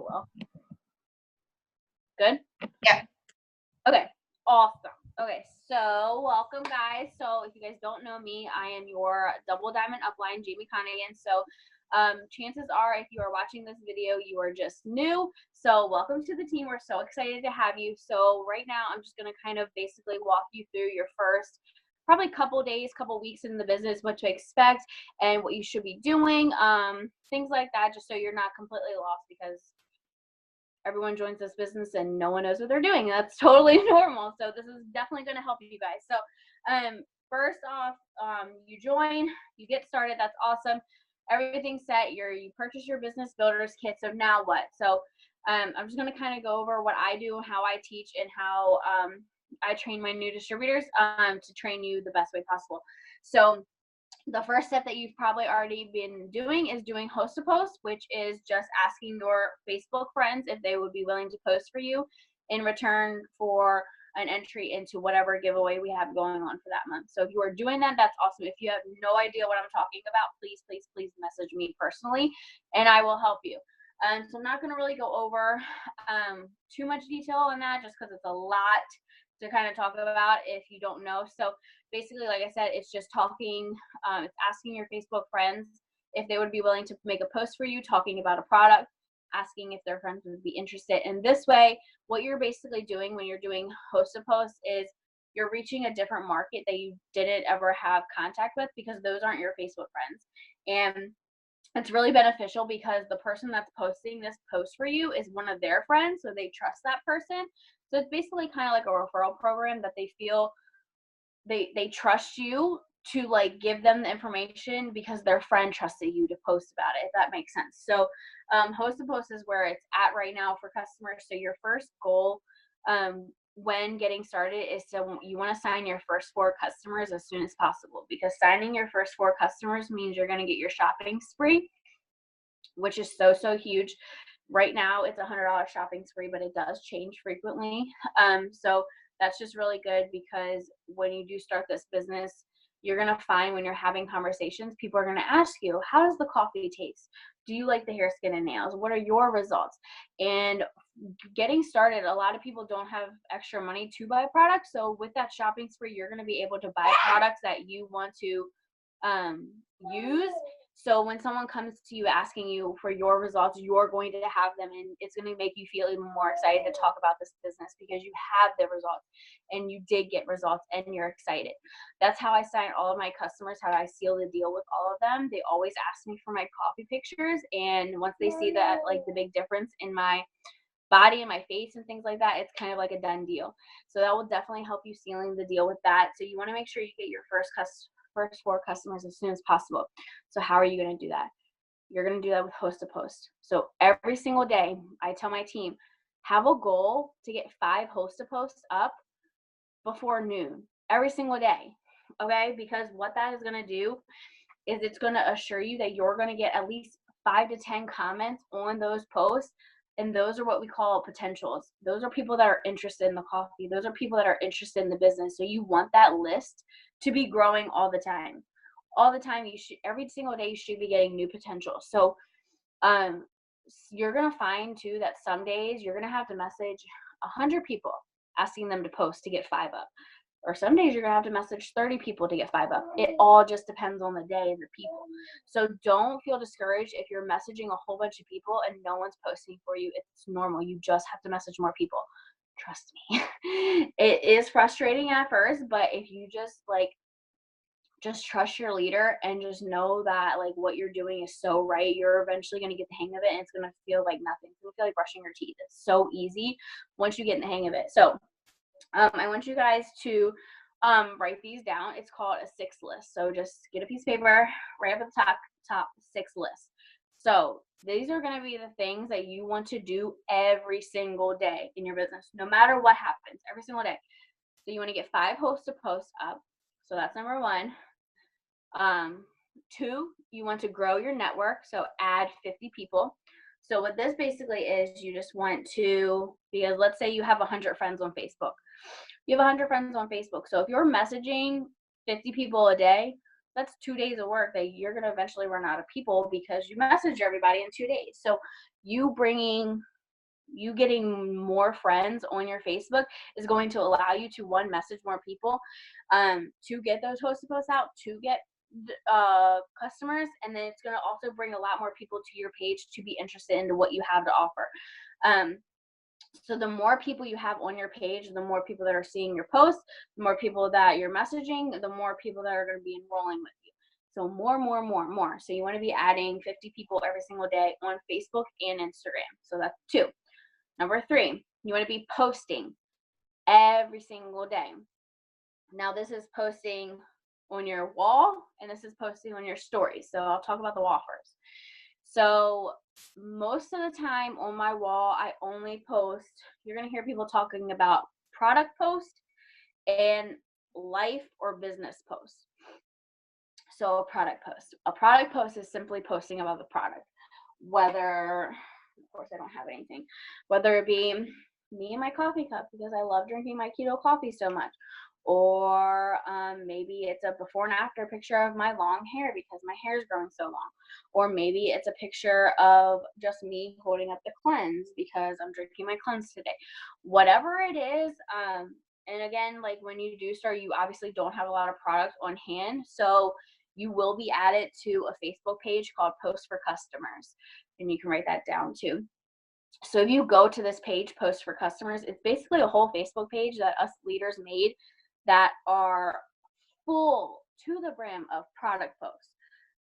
go well. Good? Yeah. Okay, awesome. Okay, so welcome guys. So if you guys don't know me, I am your Double Diamond Upline, Jamie Connigan. So chances are if you are watching this video, you are just new. So welcome to the team. We're so excited to have you. So right now I'm just going to kind of basically walk you through your first probably couple days, couple weeks in the business, what to expect and what you should be doing, things like that, just so you're not completely lost, because everyone joins this business and no one knows what they're doing. That's totally normal. So this is definitely going to help you guys. So first off, you join, you get started. That's awesome. Everything's set. You purchase your business builders kit. So now what? So I'm just going to kind of go over what I do, how I teach, and how I train my new distributors to train you the best way possible. So the first step that you've probably already been doing is doing host to post, which is just asking your Facebook friends if they would be willing to post for you in return for an entry into whatever giveaway we have going on for that month. So if you are doing that, that's awesome. If you have no idea what I'm talking about, please, please, please message me personally and I will help you. So I'm not going to really go over too much detail on that, just because it's a lot to kind of talk about if you don't know. So basically, like I said, it's just talking, it's asking your Facebook friends if they would be willing to make a post for you talking about a product, asking if their friends would be interested. And this way, what you're basically doing when you're doing host to post is you're reaching a different market that you didn't ever have contact with, because those aren't your Facebook friends. And it's really beneficial because the person that's posting this post for you is one of their friends, so they trust that person. So it's basically kind of like a referral program that they feel they trust you to like give them the information because their friend trusted you to post about it, if that makes sense. So host to post is where it's at right now for customers. So your first goal when getting started is you want to sign your first 4 customers as soon as possible, because signing your first 4 customers means you're going to get your shopping spree, which is so huge. Right now it's $100 shopping spree, but it does change frequently. So that's just really good, because when you do start this business, you're going to find when you're having conversations, people are going to ask you, how does the coffee taste? Do you like the hair, skin, and nails? What are your results? And getting started, a lot of people don't have extra money to buy products. So with that shopping spree, you're going to be able to buy products that you want to use. So when someone comes to you asking you for your results, you're going to have them, and it's going to make you feel even more excited to talk about this business because you have the results and you did get results and you're excited. That's how I sign all of my customers, how I seal the deal with all of them. They always ask me for my coffee pictures, and once they see that, like the big difference in my body and my face and things like that, it's kind of like a done deal. So that will definitely help you sealing the deal with that. So you want to make sure you get your first 4 customers as soon as possible. So how are you going to do that? You're going to do that with host to post. So every single day, I tell my team, have a goal to get 5 host to posts up before noon every single day. Okay? Because what that is going to do is it's going to assure you that you're going to get at least 5 to 10 comments on those posts. And those are what we call potentials. Those are people that are interested in the coffee. Those are people that are interested in the business. So you want that list to be growing all the time. All the time, every single day you should be getting new potential. So you're going to find too that some days you're going to have to message 100 people asking them to post to get 5 up. Or some days you're going to have to message 30 people to get 5 up. It all just depends on the day and the people. So don't feel discouraged if you're messaging a whole bunch of people and no one's posting for you. It's normal. You just have to message more people. Trust me. It is frustrating at first, but if you just trust your leader and just know that like what you're doing is so right, you're eventually going to get the hang of it, and it's going to feel like nothing. It's going to feel like brushing your teeth. It's so easy once you get in the hang of it. So I want you guys to write these down. It's called a 6 list. So just get a piece of paper, right up at the top 6 lists. So these are going to be the things that you want to do every single day in your business, no matter what happens, every single day. So you want to get 5 hosts to post up. So that's number 1. 2, you want to grow your network. So add 50 people. So what this basically is, you just want to, because let's say you have 100 friends on Facebook. You have 100 friends on Facebook. So if you're messaging 50 people a day, that's 2 days of work that you're going to eventually run out of people because you message everybody in 2 days. So you getting more friends on your Facebook is going to allow you to, one, message more people, to get those posts out, to get customers, and then it's going to also bring a lot more people to your page to be interested in what you have to offer. So the more people you have on your page, the more people that are seeing your posts, the more people that you're messaging, the more people that are going to be enrolling with you. So more. So you want to be adding 50 people every single day on Facebook and Instagram. So that's 2. Number 3, you want to be posting every single day. Now this is posting on your wall and this is posting on your stories. So I'll talk about the wall first. So most of the time on my wall, I only post, you're going to hear people talking about product post and life or business post. So a product post is simply posting about the product, whether, of course I don't have anything, whether it be me and my coffee cup because I love drinking my keto coffee so much, or maybe it's a before and after picture of my long hair because my hair is growing so long, or maybe it's a picture of just me holding up the cleanse because I'm drinking my cleanse today. Whatever it is, and again, like when you do start, you obviously don't have a lot of product on hand, so you will be added to a Facebook page called Post for Customers, and you can write that down too. So if you go to this page, Post for Customers, it's basically a whole Facebook page that us leaders made that are full to the brim of product posts.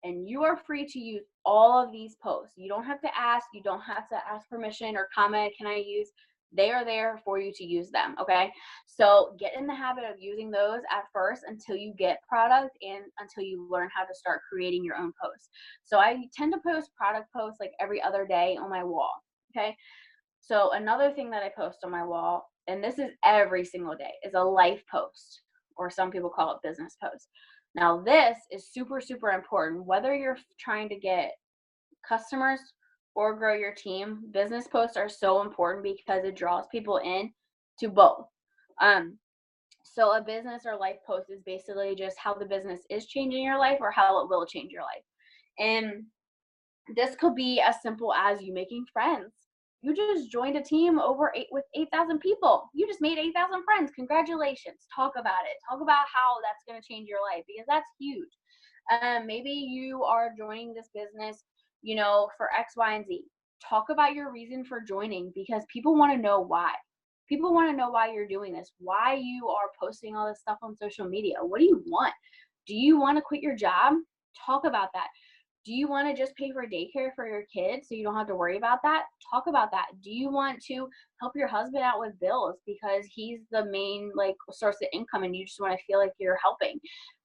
And you are free to use all of these posts. You don't have to ask. You don't have to ask permission or comment, can I use? They are there for you to use them, okay? So get in the habit of using those at first until you get product and until you learn how to start creating your own posts. So I tend to post product posts like every other day on my wall, okay? So another thing that I post on my wall, and this is every single day, is a life post, or some people call it business post. Now this is super, super important. Whether you're trying to get customers or grow your team, business posts are so important because it draws people in to both. So a business or life post is basically just how the business is changing your life or how it will change your life. And this could be as simple as you making friends. You just joined a team with 8,000 people. You just made 8,000 friends. Congratulations. Talk about it. Talk about how that's going to change your life because that's huge. Maybe you are joining this business, for X, Y, and Z. Talk about your reason for joining because people want to know why. People want to know why you're doing this, why you are posting all this stuff on social media. What do you want? Do you want to quit your job? Talk about that. Do you want to just pay for daycare for your kids so you don't have to worry about that? Talk about that. Do you want to help your husband out with bills because he's the main source of income and you just want to feel like you're helping?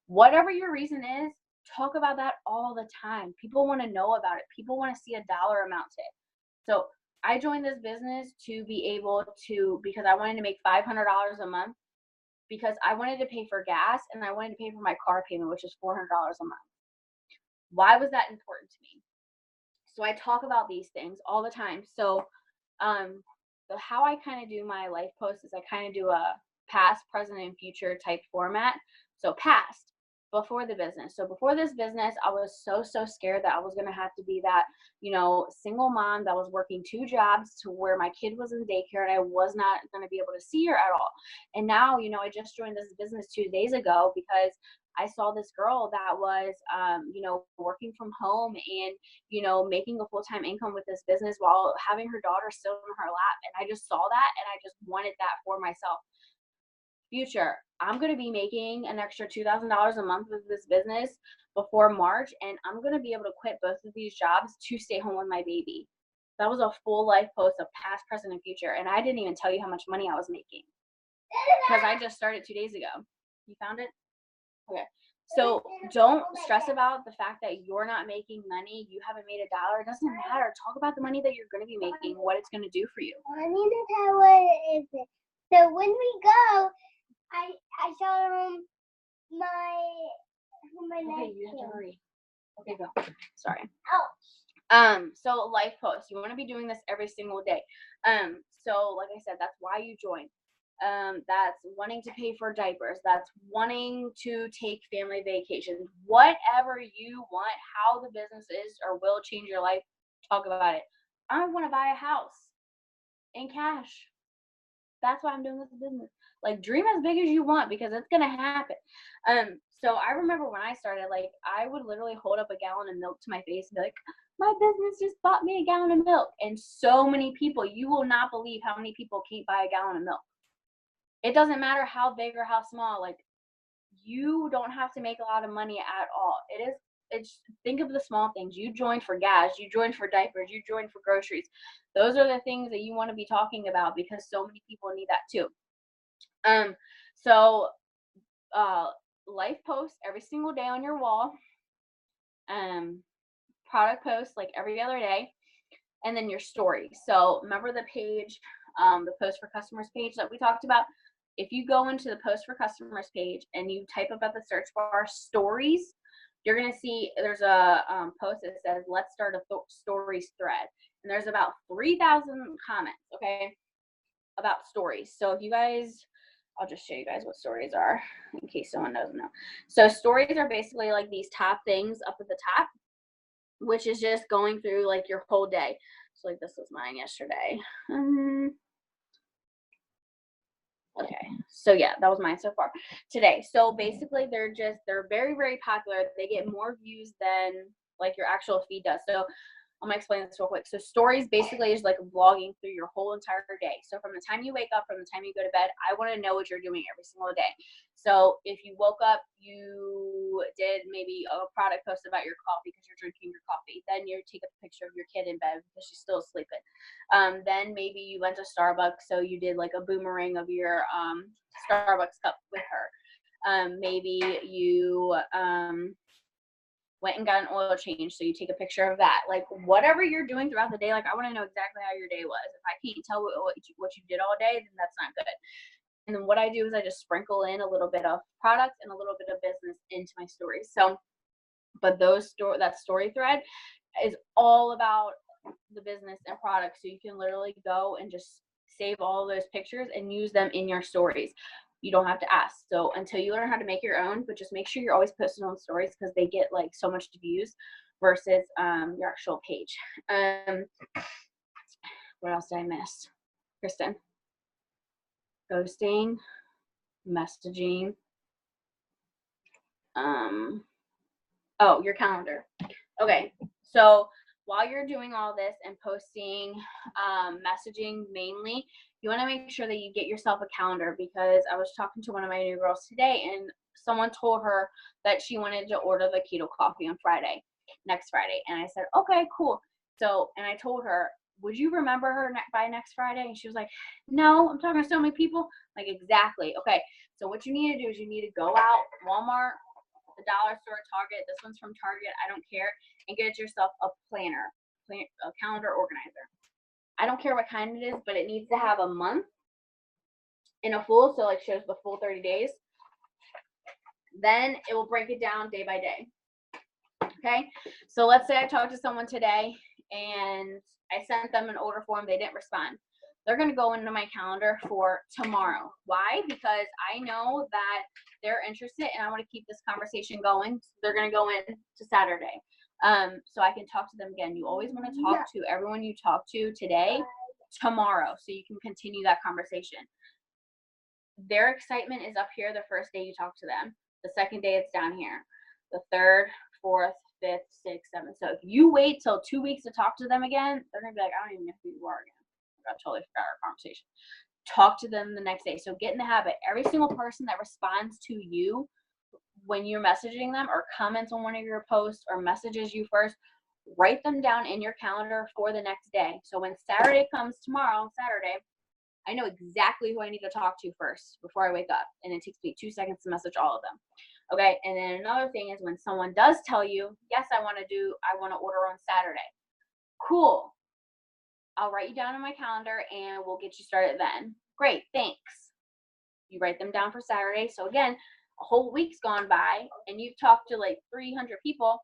Whatever your reason is, talk about that all the time. People want to know about it. People want to see a dollar amount to it. So I joined this business to be able to, because I wanted to make $500 a month because I wanted to pay for gas and I wanted to pay for my car payment, which is $400 a month. Why was that important to me? So I talk about these things all the time. So how I kind of do my life posts is I kind of do a past, present, and future type format. So past, before the business. So before this business, I was so scared that I was going to have to be that, single mom that was working 2 jobs to where my kid was in daycare and I was not going to be able to see her at all. And now, I just joined this business 2 days ago because I saw this girl that was, working from home and, making a full-time income with this business while having her daughter still in her lap. And I just saw that and I just wanted that for myself. Future, I'm going to be making an extra $2,000 a month with this business before March, and I'm going to be able to quit both of these jobs to stay home with my baby. That was a full life post of past, present, and future. And I didn't even tell you how much money I was making because I just started 2 days ago. You found it? Okay. So don't stress about the fact that you're not making money. You haven't made $1. It doesn't matter. Talk about the money that you're going to be making, what it's going to do for you. I need to tell what it is. So when we go, I show them my Okay, you have to hurry. Okay, go. Sorry. Ouch. So life posts. You want to be doing this every single day. So like I said, that's why you join. That's wanting to pay for diapers. That's wanting to take family vacations. Whatever you want, how the business is or will change your life, talk about it. I want to buy a house in cash. That's why I'm doing this business. Like, dream as big as you want because it's gonna happen. So I remember when I started, like, I would literally hold up a gallon of milk to my face and be like, my business just bought me a gallon of milk. And so many people, you will not believe how many people can't buy a gallon of milk. It doesn't matter how big or how small, like, you don't have to make a lot of money at all. It's think of the small things. You joined for gas, you joined for diapers, you joined for groceries. Those are the things that you want to be talking about because so many people need that too. So life posts every single day on your wall. Product posts like every other day, and then your story. So remember the page, the post for customers page that we talked about. If you go into the post for customers page and you type up at the search bar stories, you're gonna see there's a post that says let's start a stories thread, and there's about 3,000 comments, okay, about stories. So if you guys, I'll just show you guys what stories are in case someone doesn't know. So stories are basically like these top things up at the top, which is just going through like your whole day. So like this was mine yesterday. Okay, so yeah, that was mine so far today. So basically they're very, very popular. They get more views than like your actual feed does. So I'm gonna explain this real quick. So stories basically is like vlogging through your whole entire day. So from the time you wake up, from the time you go to bed, I want to know what you're doing every single day. So if you woke up, you did maybe a product post about your coffee because you're drinking your coffee. Then you take a picture of your kid in bed because she's still sleeping. Then maybe you went to Starbucks, so you did like a boomerang of your Starbucks cup with her. Maybe you went and got an oil change, so you take a picture of that. Like whatever you're doing throughout the day, like I want to know exactly how your day was. If I can't tell what you did all day, then that's not good. And then what I do is I just sprinkle in a little bit of product and a little bit of business into my stories. So, but that story thread is all about the business and products. So you can literally go and just save all those pictures and use them in your stories. You don't have to ask. So until you learn how to make your own, but just make sure you're always posting on stories because they get like so much views versus your actual page. What else did I miss? Kristen? Ghosting, messaging. Oh, your calendar. Okay, so while you're doing all this and posting, messaging mainly, you want to make sure that you get yourself a calendar because I was talking to one of my new girls today and someone told her that she wanted to order the keto coffee on next Friday. And I said, okay, cool. So, and I told her, would you remember her by next Friday? And she was like, no, I'm talking to so many people. Like, exactly. Okay, so what you need to do is you need to go out, Walmart, the dollar store, Target. This one's from Target. I don't care. And get yourself a planner, a calendar organizer. I don't care what kind it is, but it needs to have a month in a full, so like shows the full 30 days. Then it will break it down day by day. Okay, so let's say I talked to someone today and I sent them an order form. They didn't respond. They're going to go into my calendar for tomorrow. Why? Because I know that they're interested and I want to keep this conversation going. So they're going to go in to Saturday. So I can talk to them again. You always want to talk to everyone you talk to today, tomorrow, so you can continue that conversation. Their excitement is up here the first day you talk to them. The second day it's down here. The third, fourth, fifth, sixth, seventh. So if you wait till 2 weeks to talk to them again, they're going to be like, I don't even know who you are again. I totally forgot our conversation. Talk to them the next day. So get in the habit. Every single person that responds to you when you're messaging them or comments on one of your posts or messages you first, write them down in your calendar for the next day. So when Saturday comes tomorrow, Saturday, I know exactly who I need to talk to first before I wake up. And it takes me 2 seconds to message all of them. Okay. And then another thing is when someone does tell you, yes, I want to order on Saturday. Cool. I'll write you down on my calendar and we'll get you started then. Great, thanks. You write them down for Saturday. So again, a whole week's gone by and you've talked to like 300 people.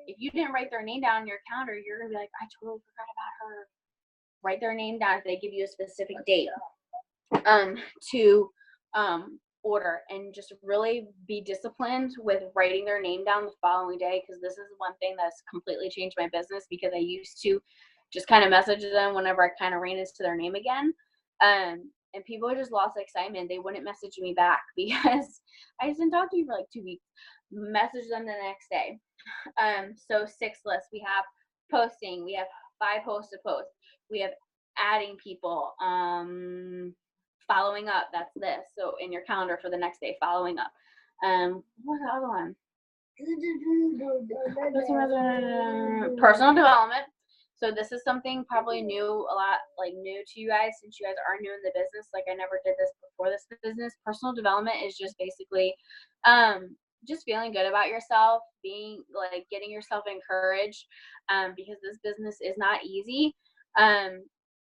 If you didn't write their name down in your calendar, you're going to be like, I totally forgot about her. Write their name down if they give you a specific date. to order, and just really be disciplined with writing their name down the following day, because this is one thing that's completely changed my business, because I used to just kind of message them whenever I kind of ran into their name again. And people just lost excitement. They wouldn't message me back because I just didn't talk to you for like 2 weeks. Message them the next day. So 6 lists. We have posting. We have 5 posts to post. We have adding people. Following up. That's this. So in your calendar for the next day, following up. What's the other one? Personal development. So this is something probably new, a lot like new to you guys, since you guys are new in the business. Like I never did this before this business. Personal development is just basically just feeling good about yourself, being like getting yourself encouraged, because this business is not easy.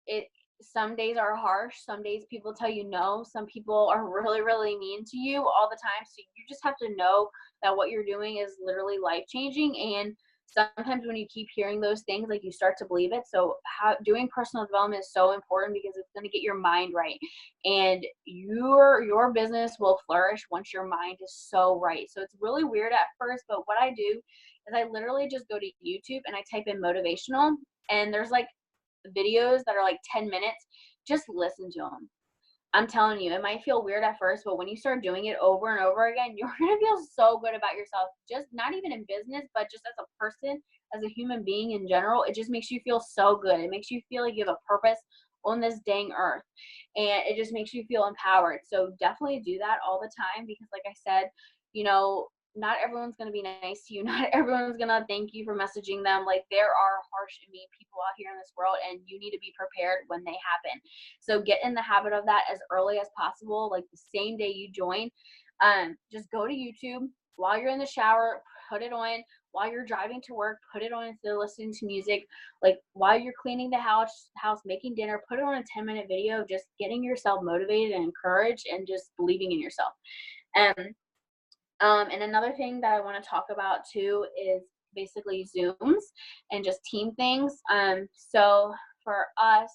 It Some days are harsh, some days people tell you no, some people are really, really mean to you all the time. So you just have to know that what you're doing is literally life changing. And sometimes when you keep hearing those things, like you start to believe it. So doing personal development is so important, because it's going to get your mind right, and your business will flourish once your mind is so right. So it's really weird at first, but what I do is I literally just go to YouTube and I type in motivational, and there's like videos that are like 10 minutes. Just listen to them. I'm telling you, it might feel weird at first, but when you start doing it over and over again, you're going to feel so good about yourself. Just not even in business, but just as a person, as a human being in general. It just makes you feel so good. It makes you feel like you have a purpose on this dang earth. And it just makes you feel empowered. So definitely do that all the time, because like I said, not everyone's going to be nice to you. Not everyone's going to thank you for messaging them. Like there are harsh and mean people out here in this world, and you need to be prepared when they happen. So get in the habit of that as early as possible. Like the same day you join, just go to YouTube while you're in the shower, put it on. While you're driving to work, put it on instead of listening to music. Like while you're cleaning the house, making dinner, put it on a 10-minute video, just getting yourself motivated and encouraged and just believing in yourself. And another thing that I want to talk about too is basically Zooms and just team things. So for us,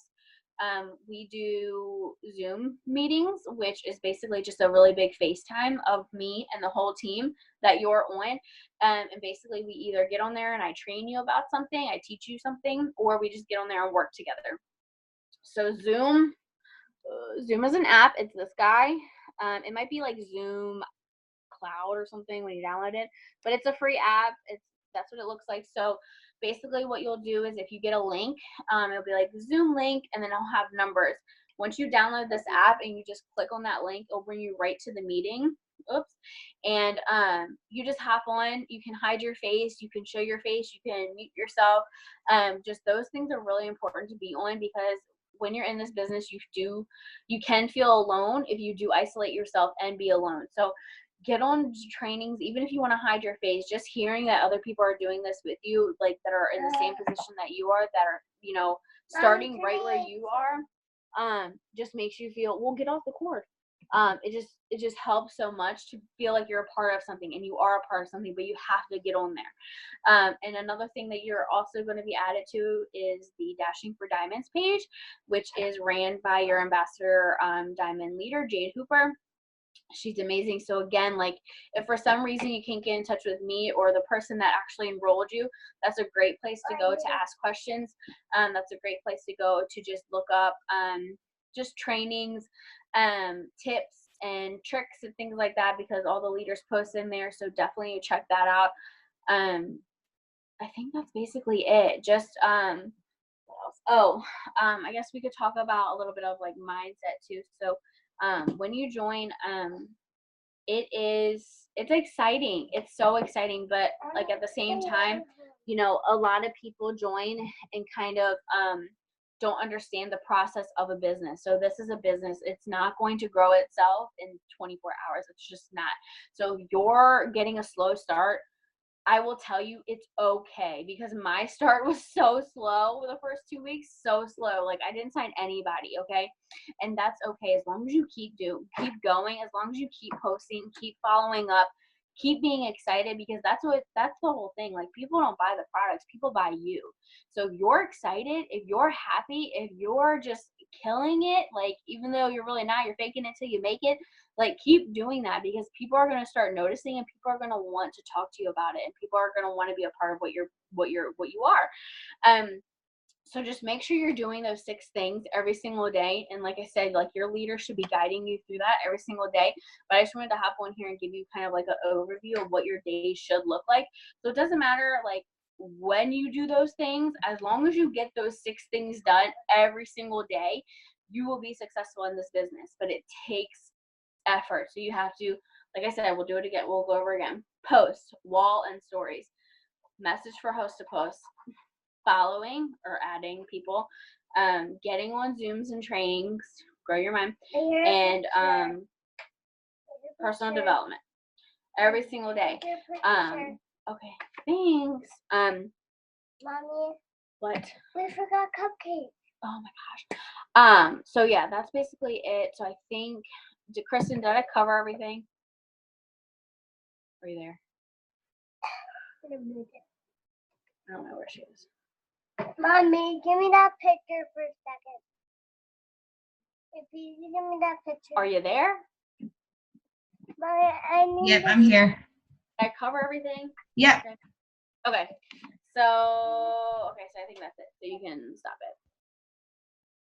we do Zoom meetings, which is basically just a really big FaceTime of me and the whole team that you're on. And basically we either get on there and I train you about something, I teach you something, or we just get on there and work together. So Zoom is an app. It's this guy. It might be like Zoom Cloud or something when you download it, but it's a free app. That's what it looks like. So basically what you'll do is if you get a link, it'll be like Zoom link, and then it'll have numbers. Once you download this app and you just click on that link, it'll bring you right to the meeting. And you just hop on. You can hide your face, you can show your face, you can mute yourself. Just those things are really important to be on, because when you're in this business, you can feel alone if you do isolate yourself and be alone. So get on trainings, even if you want to hide your face. Just hearing that other people are doing this with you, like that are in the same position that you are, that are starting right where you are, just makes you feel, well, get off the cord. It just helps so much to feel like you're a part of something, and you are a part of something, but you have to get on there. And another thing that you're also going to be added to is the Dashing for Diamonds page, which is ran by your ambassador, diamond leader, Jade Hooper. She's amazing. So again, like if for some reason you can't get in touch with me or the person that actually enrolled you, that's a great place to go to ask questions. That's a great place to go to just look up just trainings, tips and tricks and things like that, because all the leaders post in there. So definitely check that out. I think that's basically it. Just what else? Oh, I guess we could talk about a little bit of like mindset too. So when you join, it's exciting. It's so exciting, but like at the same time, a lot of people join and kind of don't understand the process of a business. So this is a business. It's not going to grow itself in 24 hours. It's just not. So if you're getting a slow start, I will tell you it's okay, because my start was so slow the first 2 weeks, so slow. Like I didn't sign anybody, okay? And that's okay as long as you keep going, as long as you keep posting, keep following up, keep being excited, because that's the whole thing. Like people don't buy the products, people buy you. So if you're excited, if you're happy, if you're just killing it, like, even though you're really not, you're faking it till you make it. Like, keep doing that, because people are going to start noticing, and people are going to want to talk to you about it, and people are going to want to be a part of what you are. So just make sure you're doing those 6 things every single day. And like I said, like, your leader should be guiding you through that every single day. But I just wanted to hop on here and give you kind of like an overview of what your day should look like. So it doesn't matter like when you do those things, as long as you get those 6 things done every single day, you will be successful in this business. But it takes effort. So you have to, like I said, we'll do it again. We'll go over again. Post, wall, and stories. Message for host to post. Following or adding people, getting on Zooms and trainings, grow your mind, and personal development every single day. Okay, thanks. Mommy, What? we forgot cupcakes. Oh my gosh. So yeah, that's basically it. So I think, Kristen, did I cover everything? Are you there? In a minute. I don't know where she is. Mommy, give me that picture for a second. If you give me that picture. Are you there? Mommy, I need. Yep, I'm here. Did I cover everything? Yep. Okay. So I think that's it. So you can stop it.